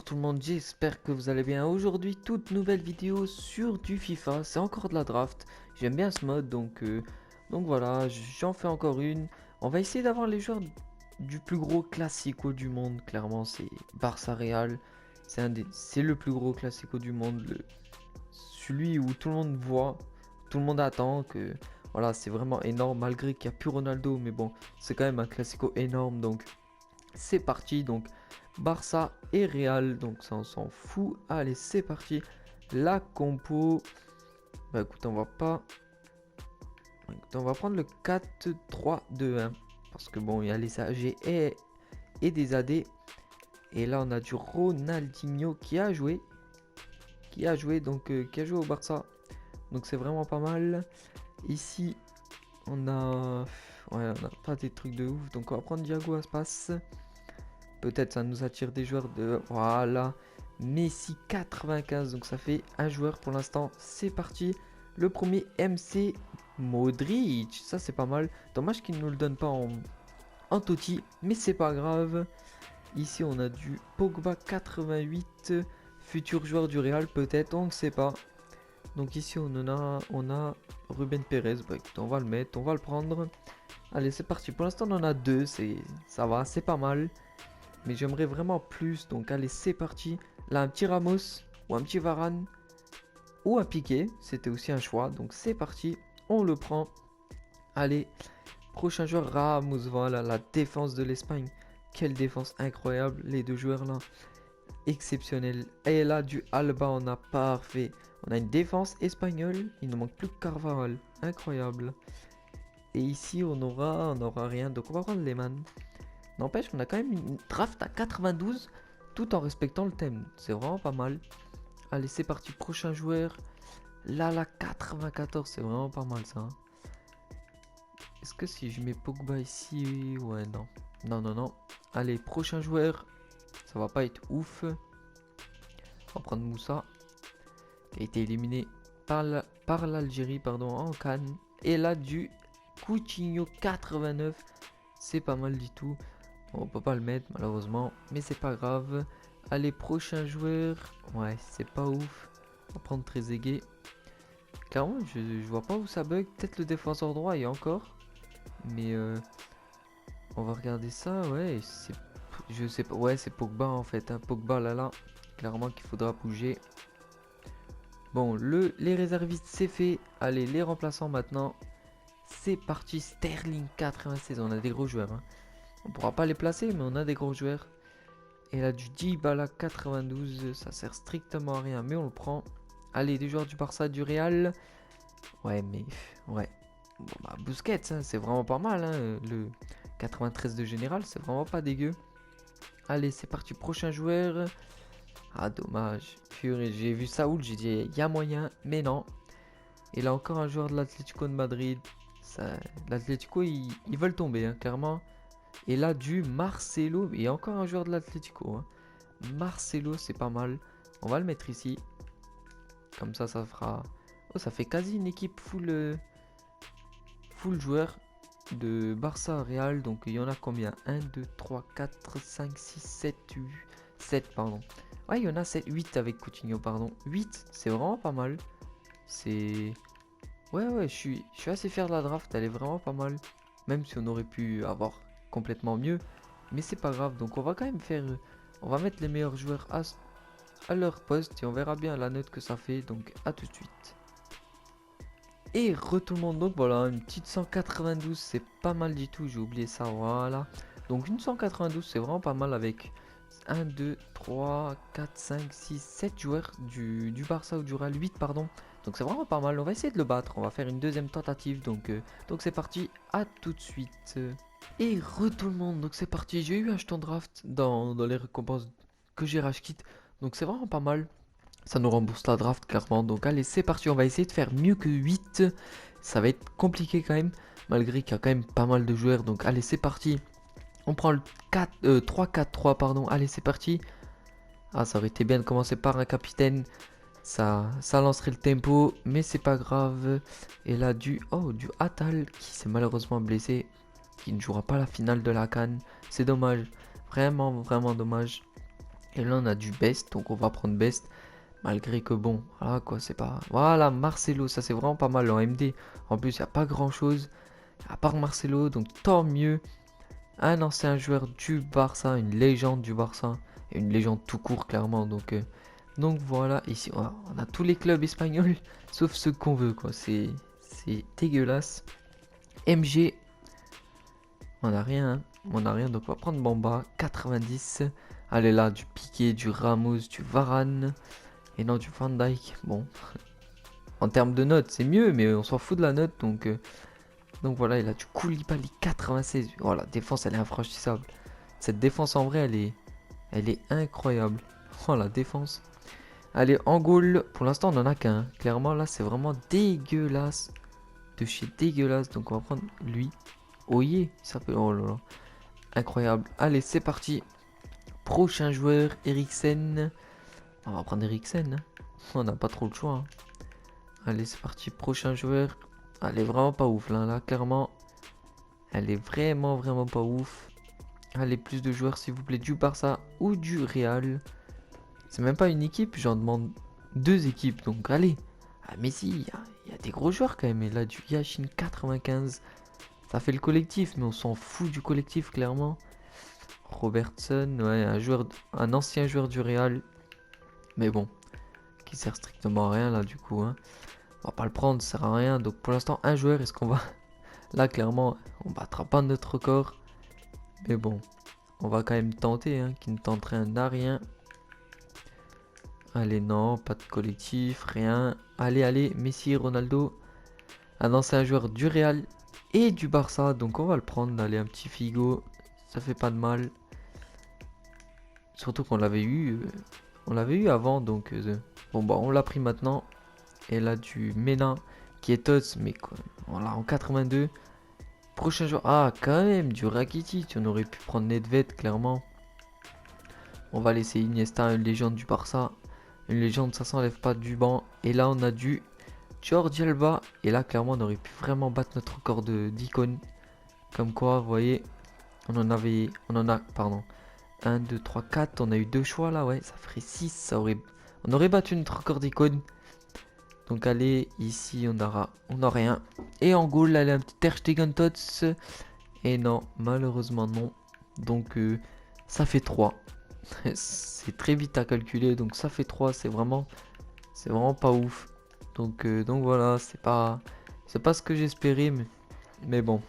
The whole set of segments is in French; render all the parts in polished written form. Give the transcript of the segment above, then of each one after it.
tout le monde, j'espère que vous allez bien. Aujourd'hui, toute nouvelle vidéo sur du FIFA, c'est encore de la draft. J'aime bien ce mode, donc voilà, j'en fais encore une. On va essayer d'avoir les joueurs du plus gros classico du monde. Clairement, c'est Barça Real. C'est le plus gros classico du monde, celui où tout le monde voit, tout le monde attend que voilà, c'est vraiment énorme malgré qu'il n'y a plus Ronaldo, mais bon, c'est quand même un classico énorme, donc c'est parti. Donc Barça et Real, donc ça on s'en fout. Allez, c'est parti. La compo, bah écoute, on va prendre le 4-3-2-1 parce que bon, il y a les AG et des AD. Et là on a du Ronaldinho qui a joué qui a joué au Barça, donc c'est vraiment pas mal. Ici on a ouais, on a pas des trucs de ouf, donc on va prendre Thiago Aspas. Peut-être ça nous attire des joueurs de... Voilà. Messi 95. Donc ça fait un joueur pour l'instant. C'est parti. Le premier MC Modric. Ça c'est pas mal. Dommage qu'il ne nous le donne pas en Totti. Mais c'est pas grave. Ici on a du Pogba 88. Futur joueur du Real peut-être. On ne sait pas. Donc ici on a Ruben Perez. Bah écoute, on va le mettre. On va le prendre. Allez, c'est parti. Pour l'instant on en a deux. Ça va. C'est pas mal. Mais j'aimerais vraiment plus, donc allez, c'est parti. Là, un petit Ramos ou un petit Varane ou un Piqué, c'était aussi un choix, donc c'est parti, on le prend. Allez, prochain joueur, Ramos. Voilà, la défense de l'Espagne. Quelle défense incroyable, les deux joueurs là, exceptionnel. Et là, du Alba, on a parfait. On a une défense espagnole, il ne manque plus que Carvajal, incroyable. Et ici, on aura rien, donc on va prendre Lehmann. N'empêche, on a quand même une draft à 92 tout en respectant le thème. C'est vraiment pas mal. Allez, c'est parti. Prochain joueur. Là, la 94, c'est vraiment pas mal ça, hein. Est-ce que si je mets Pogba ici... Ouais, non. Non, non, non. Allez, prochain joueur. Ça va pas être ouf. On va prendre Moussa, qui a été éliminé par l'Algérie, pardon, en Cannes. Et là, du Coutinho 89. C'est pas mal du tout. On peut pas le mettre malheureusement, mais c'est pas grave. Allez, prochain joueur. Ouais, c'est pas ouf. On va prendre Trezeguet. Clairement, je vois pas où ça bug. Peut-être le défenseur droit et encore. Mais on va regarder ça. Ouais, je sais pas. Ouais, c'est Pogba en fait, hein. Pogba là. Clairement qu'il faudra bouger. Bon, les réservistes c'est fait. Allez, les remplaçants maintenant. C'est parti. Sterling 96. On a des gros joueurs, hein. On pourra pas les placer, mais on a des gros joueurs. Et là, du Dybala 92, ça sert strictement à rien, mais on le prend. Allez, des joueurs du Barça, du Real. Ouais, mais... Ouais. Bon, bah, Busquets, hein, c'est vraiment pas mal, hein. Le 93 de général, c'est vraiment pas dégueu. Allez, c'est parti, prochain joueur. Ah, dommage. Purée, j'ai vu Saoul, j'ai dit, il y a moyen, mais non. Et là, encore un joueur de l'Atlético de Madrid. L'Atlético, ils veulent tomber, hein, clairement. Et là, du Marcelo. Et encore un joueur de l'Atlético, hein. Marcelo, c'est pas mal. On va le mettre ici. Comme ça fera... Oh, ça fait quasi une équipe full joueur de Barça Real. Donc, il y en a combien? 1, 2, 3, 4, 5, 6, 7, 8, 7, pardon. Ouais, il y en a 7, 8 avec Coutinho, pardon. 8, c'est vraiment pas mal. C'est... Ouais, je suis assez fier de la draft. Elle est vraiment pas mal. Même si on aurait pu avoir complètement mieux. Mais c'est pas grave. Donc, on va quand même faire... On va mettre les meilleurs joueurs à leur poste et on verra bien la note que ça fait. Donc à tout de suite. Et tout le monde, donc voilà, une petite 192, c'est pas mal du tout, j'ai oublié ça, voilà. Donc une 192, c'est vraiment pas mal avec 1, 2, 3, 4, 5, 6, 7 joueurs du Barça ou du Real, 8 pardon. Donc c'est vraiment pas mal, on va essayer de le battre, on va faire une deuxième tentative, donc c'est parti, à tout de suite. Et tout le monde, donc c'est parti, j'ai eu un jeton draft dans les récompenses que j'ai rage kit, donc c'est vraiment pas mal. Ça nous rembourse la draft clairement. Donc allez, c'est parti, on va essayer de faire mieux que 8. Ça va être compliqué quand même, malgré qu'il y a quand même pas mal de joueurs. Donc allez, c'est parti. On prend le 3-4-3, pardon. Allez, c'est parti. Ah, ça aurait été bien de commencer par un capitaine. Ça lancerait le tempo, mais c'est pas grave. Et là, du Atal, qui s'est malheureusement blessé, qui ne jouera pas la finale de la CAN. C'est dommage, vraiment, vraiment dommage. Et là, on a du best, donc on va prendre best. Malgré que bon, voilà quoi, c'est pas... Voilà, Marcelo, ça c'est vraiment pas mal en MD. En plus, il n'y a pas grand-chose, à part Marcelo, donc tant mieux. Un ancien joueur du Barça, une légende du Barça. Et une légende tout court, clairement. Donc voilà, ici, on a tous les clubs espagnols, sauf ceux qu'on veut, quoi. C'est dégueulasse. MG, on a rien, hein. On a rien, donc on va prendre Bamba, 90. Allez là, du Piqué, du Ramos, du Varane. Et non, du Van Dijk. Bon, en termes de notes, c'est mieux, mais on s'en fout de la note. Donc voilà, il a du Koulibaly 96. Oh, la défense, elle est infranchissable. Cette défense, en vrai, elle est incroyable. Oh, la défense. Allez, en goal, pour l'instant, on en a qu'un. Clairement, là, c'est vraiment dégueulasse. De chez dégueulasse. Donc, on va prendre lui. Oye, il s'appelle. Oh là là. Incroyable. Allez, c'est parti. Prochain joueur, Eriksen. On va prendre Eriksen, hein. On n'a pas trop le choix, hein. Allez, c'est parti. Prochain joueur. Elle est vraiment pas ouf, là, clairement. Elle est vraiment pas ouf. Allez, plus de joueurs, s'il vous plaît, du Barça ou du Real. C'est même pas une équipe, j'en demande deux équipes. Donc, allez. Ah, mais si, il y a des gros joueurs quand même. Et là, du Yashin 95. Ça fait le collectif, mais on s'en fout du collectif, clairement. Robertson, ouais, un ancien joueur du Real. Mais bon, qui sert strictement à rien, là, du coup, hein. On va pas le prendre, ça sert à rien. Donc, pour l'instant, un joueur, est-ce qu'on va... Là, clairement, on battra pas notre record. Mais bon, on va quand même tenter, hein, qui ne tente rien n'a rien. Allez, non, pas de collectif, rien. Allez, Messi, Ronaldo. Un ancien joueur du Real et du Barça. Donc on va le prendre. Allez, un petit Figo. Ça fait pas de mal. Surtout qu'on l'avait eu. On l'avait eu avant. Donc bon, bah, on l'a pris maintenant. Et là, du Mena qui est tots. Mais quoi, voilà, en 82. Prochain joueur. Ah, quand même, du Rakitic. On aurait pu prendre Nedved, clairement. On va laisser Iniesta, une légende du Barça. Une légende, ça s'enlève pas du banc. Et là, on a du Jordi Alba. Et là, clairement, on aurait pu vraiment battre notre record d'icônes. Comme quoi, vous voyez, on en a, pardon, 1, 2, 3, 4. On a eu deux choix là, ouais, ça ferait 6. On aurait battu notre record d'icônes. Donc, allez, ici, on aura rien. Et en goal, allez, un petit Ter Stegen Tots. Et non, malheureusement, non. Donc, ça fait 3. C'est très vite à calculer. Donc, ça fait 3. C'est vraiment pas ouf. Donc voilà, c'est pas ce que j'espérais, mais bon.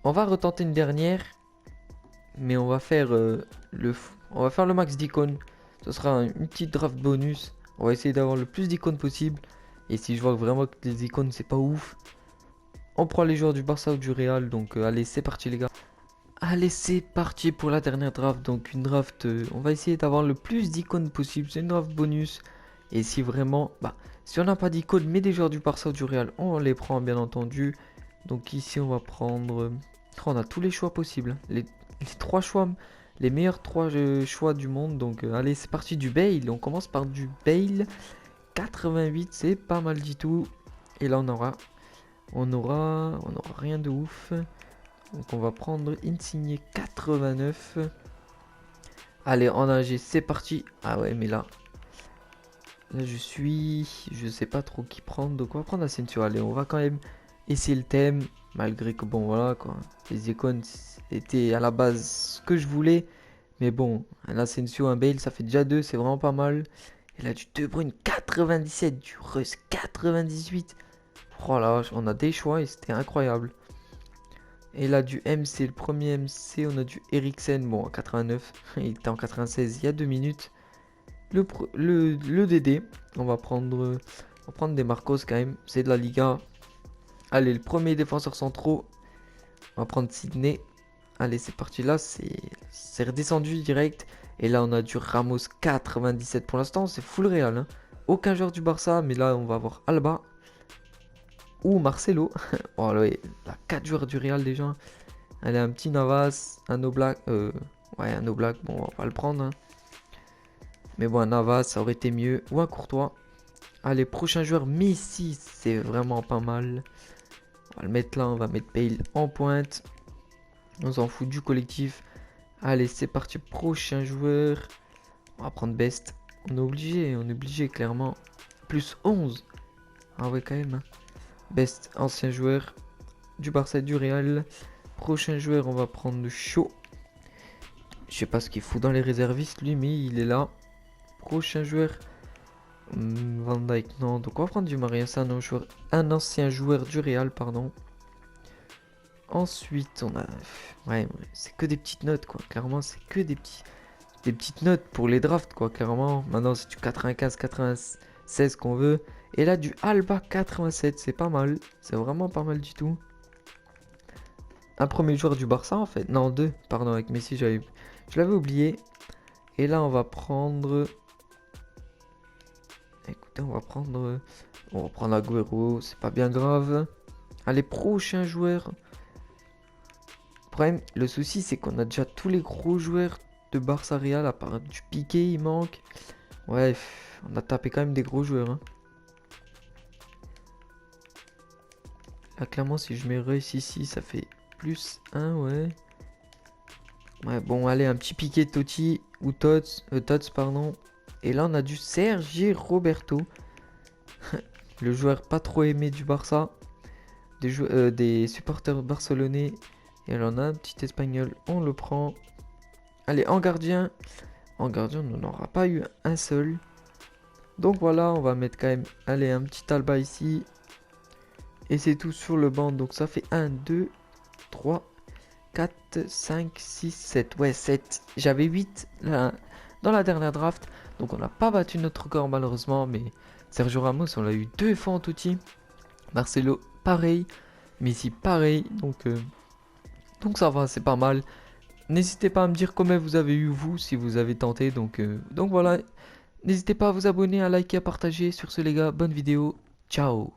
On va retenter une dernière, mais on va faire le max d'icônes. Ce sera une petite draft bonus. On va essayer d'avoir le plus d'icônes possible. Et si je vois vraiment que les icônes c'est pas ouf, on prend les joueurs du Barça ou du Real. Donc allez, c'est parti les gars. Allez, c'est parti pour la dernière draft. Donc une draft, on va essayer d'avoir le plus d'icônes possible. C'est une draft bonus. Et si vraiment, si on n'a pas d'icônes, mais des joueurs du Barça ou du Real, on les prend bien entendu. Donc ici, on va prendre... on a tous les choix possibles. Les 3 choix, les meilleurs 3 choix du monde. Donc allez, c'est parti du Bale. On commence par du Bale. 88, c'est pas mal du tout. Et là, on aura rien de ouf. Donc on va prendre Insigne 89. Allez, en AG, c'est parti. Ah ouais, mais là je sais pas trop qui prendre. Donc on va prendre Asensio. Allez, on va quand même essayer le thème. Malgré que bon, voilà quoi. Les icônes, c'était à la base ce que je voulais. Mais bon, un Asensio, un Bale, ça fait déjà 2. C'est vraiment pas mal. Et là, du De Bruyne 97. Du Reus 98. Oh là, on a des choix et c'était incroyable. Et là, du MC, le premier MC, on a du Eriksen. Bon, en 89. Il était en 96 il y a 2 minutes. Le DD, on va prendre des Marcos quand même, c'est de la Liga. Allez, le premier défenseur centraux, on va prendre Sydney. Allez, c'est parti là, c'est redescendu direct. Et là, on a du Ramos 97 pour l'instant, c'est full Real, hein. Aucun joueur du Barça, mais là, on va avoir Alba ou Marcelo. Oh là, ouais, 4 joueurs du Real déjà. Allez, un petit Navas, un Oblak, ouais, un Oblak, bon, on va pas le prendre, hein. Mais bon, un Navas, ça aurait été mieux. Ou un Courtois. Allez, prochain joueur, Messi, c'est vraiment pas mal. On va le mettre là, on va mettre Bale en pointe. On s'en fout du collectif. Allez, c'est parti, prochain joueur. On va prendre Best. On est obligé clairement. Plus 11. Ah ouais, quand même. Hein. Best, ancien joueur du Barça et du Real. Prochain joueur, on va prendre Shaw. Je sais pas ce qu'il fout dans les réservistes, lui, mais il est là. Prochain joueur, Van Dijk, non. Donc on va prendre du Maria, c'est un ancien joueur du Real, pardon. Ensuite, on a... Ouais, c'est que des petites notes, quoi. Clairement, c'est que des petites notes pour les drafts, quoi. Clairement, maintenant, c'est du 95, 96 qu'on veut. Et là, du Alba 87, c'est pas mal. C'est vraiment pas mal du tout. Un premier joueur du Barça, en fait. Non, deux, pardon, avec Messi, je l'avais oublié. Et là, on va prendre... Écoutez, on va prendre Agüero, c'est pas bien grave. Allez, prochain joueur. Le souci, c'est qu'on a déjà tous les gros joueurs de Barça Real, à part du Piqué, il manque. Ouais, on a tapé quand même des gros joueurs. Hein. Là, clairement, si je mets Reus ici, ça fait plus 1, ouais. Ouais, bon, allez, un petit Piqué Totti ou Tots, pardon. Et là, on a du Sergi Roberto. Le joueur pas trop aimé du Barça. Des supporters barcelonais. Et là, on a un petit espagnol. On le prend. Allez, en gardien. En gardien, on n'en aura pas eu un seul. Donc voilà, on va mettre quand même... Allez, un petit Alba ici. Et c'est tout sur le banc. Donc ça fait 1, 2, 3, 4, 5, 6, 7. Ouais, 7. J'avais 8 là, dans la dernière draft. Donc on n'a pas battu notre record malheureusement. Mais Sergio Ramos, on l'a eu 2 fois en touti. Marcelo, pareil. Messi, pareil. Donc ça va, c'est pas mal. N'hésitez pas à me dire combien vous avez eu vous, si vous avez tenté. Donc voilà. N'hésitez pas à vous abonner, à liker, à partager. Sur ce les gars, bonne vidéo. Ciao.